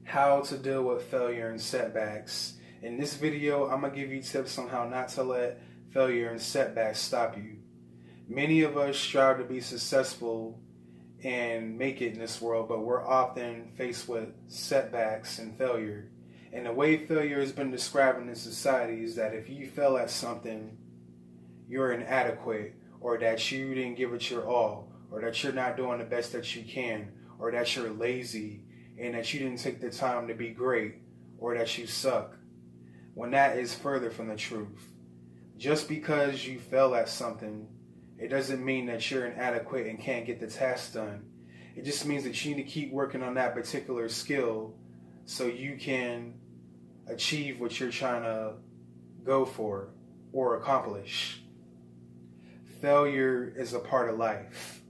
How to deal with failure and setbacks. In this video, I'm going to give you tips on how not to let failure and setbacks stop you. Many of us strive to be successful and make it in this world, but we're often faced with setbacks and failure. And the way failure has been described in society is that if you fail at something, you're inadequate, or that you didn't give it your all, or that you're not doing the best that you can, or that you're lazy, and that you didn't take the time to be great, or that you suck, when that is further from the truth. Just because you fail at something, it doesn't mean that you're inadequate and can't get the task done. It just means that you need to keep working on that particular skill so you can achieve what you're trying to go for or accomplish. Failure is a part of life.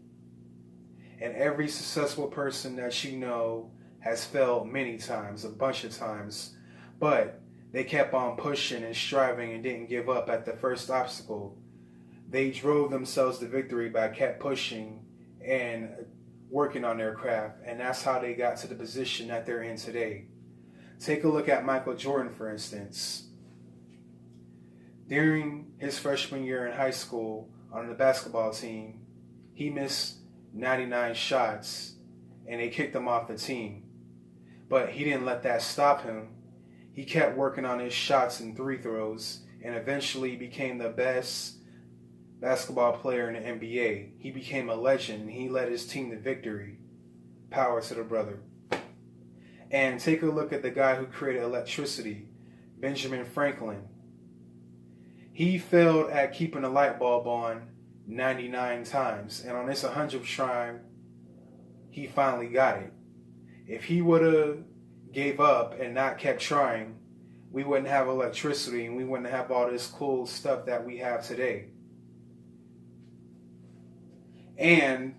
And every successful person that you know has failed many times, a bunch of times, but they kept on pushing and striving and didn't give up at the first obstacle. They drove themselves to victory by kept pushing and working on their craft, and that's how they got to the position that they're in today. Take a look at Michael Jordan, for instance. During his freshman year in high school on the basketball team, he missed 99 shots and they kicked him off the team. But he didn't let that stop him. He kept working on his shots and free throws and eventually became the best basketball player in the NBA. He became a legend. He led his team to victory. Power to the brother. And take a look at the guy who created electricity, Benjamin Franklin. He failed at keeping the light bulb on 99 times. And on this 100th try, he finally got it. If he would have gave up and not kept trying, we wouldn't have electricity and we wouldn't have all this cool stuff that we have today. And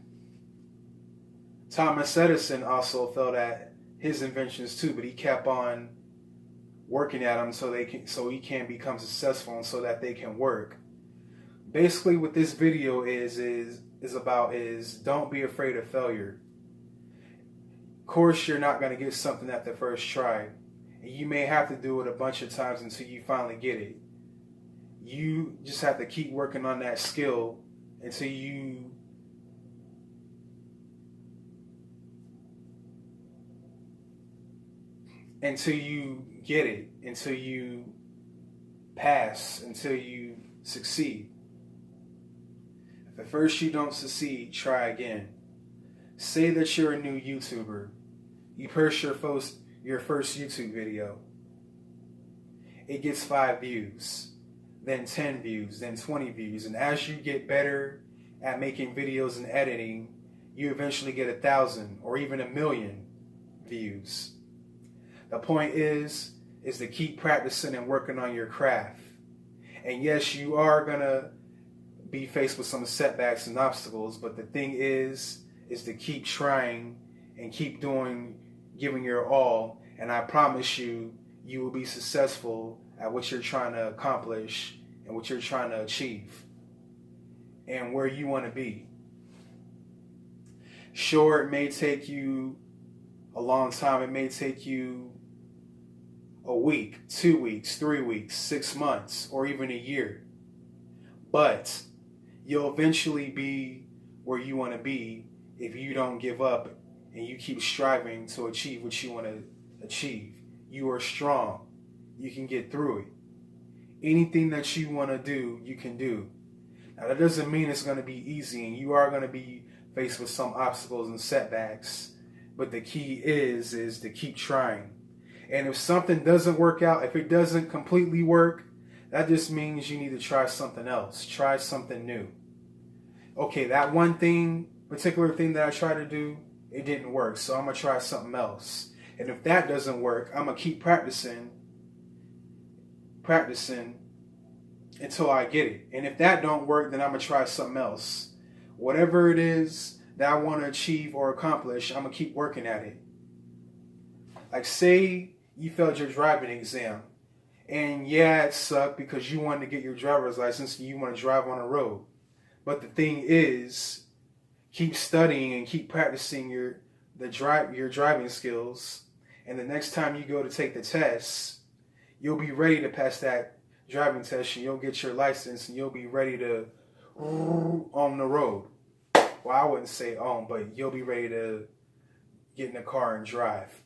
Thomas Edison also failed at his inventions too, but he kept on working at them so he can become successful and so that they can work. Basically, what this video is about is don't be afraid of failure. Of course, you're not going to get something at the first try. And you may have to do it a bunch of times until you finally get it. You just have to keep working on that skill until you get it, until you pass, until you succeed. If at first you don't succeed, try again. Say that you're a new YouTuber. You post your first YouTube video. It gets 5 views, then 10 views, then 20 views. And as you get better at making videos and editing, you eventually get 1,000 or even 1,000,000 views. The point is to keep practicing and working on your craft. And yes, you are going to be faced with some setbacks and obstacles, but the thing is to keep trying and keep giving your all, and I promise you, you will be successful at what you're trying to accomplish and what you're trying to achieve and where you want to be. Sure, it may take you a long time. It may take you a week, 2 weeks, 3 weeks, 6 months, or even a year. But you'll eventually be where you want to be if you don't give up and you keep striving to achieve what you want to achieve. You are strong. You can get through it. Anything that you want to do, you can do. Now, that doesn't mean it's going to be easy, and you are going to be faced with some obstacles and setbacks. But the key is to keep trying. And if something doesn't work out, if it doesn't completely work, that just means you need to try something else. Try something new. Okay, that one particular thing that I tried to do, it didn't work, so I'm going to try something else. And if that doesn't work, I'm going to keep practicing until I get it. And if that don't work, then I'm going to try something else. Whatever it is that I want to achieve or accomplish, I'm going to keep working at it. Like, say you failed your driving exam. And yeah, it sucked because you wanted to get your driver's license and you want to drive on the road. But the thing is, keep studying and keep practicing your driving skills And the next time you go to take the test, you'll be ready to pass that driving test, and you'll get your license, and you'll be ready to on the road. Well, I wouldn't say on, but you'll be ready to get in the car and drive.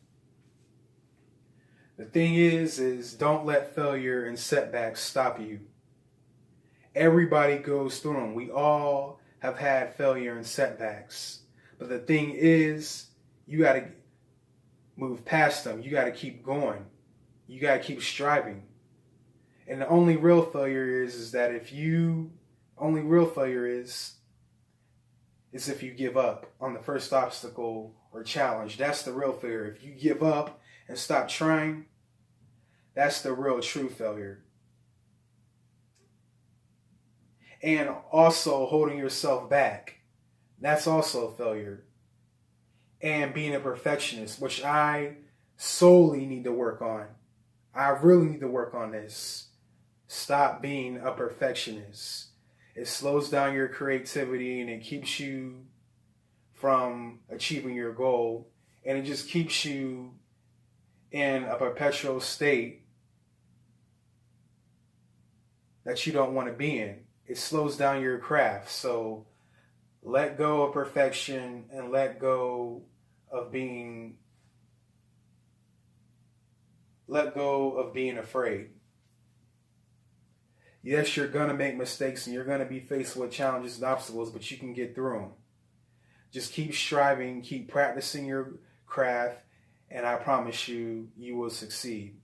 The thing is don't let failure and setbacks stop you. Everybody goes through them. We all have had failure and setbacks. But the thing is, you got to move past them. You got to keep going. You got to keep striving. And the only real failure is that if you give up on the first obstacle or challenge. That's the real failure. If you give up and stop trying, that's the real true failure. And also holding yourself back, that's also a failure. And being a perfectionist, which I solely need to work on. I really need to work on this. Stop being a perfectionist. It slows down your creativity and it keeps you from achieving your goal. And it just keeps you in a perpetual state that you don't want to be in. It slows down your craft. So let go of perfection and let go of being afraid. Yes, you're going to make mistakes and you're going to be faced with challenges and obstacles, but you can get through them. Just keep striving, keep practicing your craft, and I promise you, you will succeed.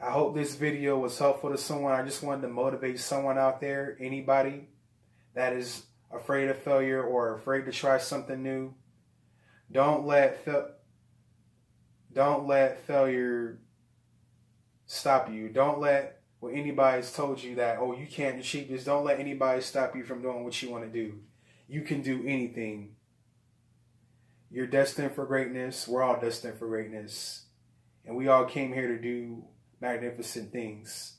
I hope this video was helpful to someone. I just wanted to motivate someone out there, anybody that is afraid of failure or afraid to try something new. Don't let failure stop you. Don't let what anybody's told you that, oh, you can't achieve this. Don't let anybody stop you from doing what you want to do. You can do anything. You're destined for greatness. We're all destined for greatness. And we all came here to do magnificent things.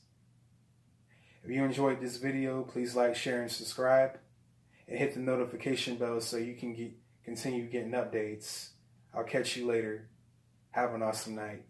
If you enjoyed this video, please like, share, and subscribe. And hit the notification bell so you can continue getting updates. I'll catch you later. Have an awesome night.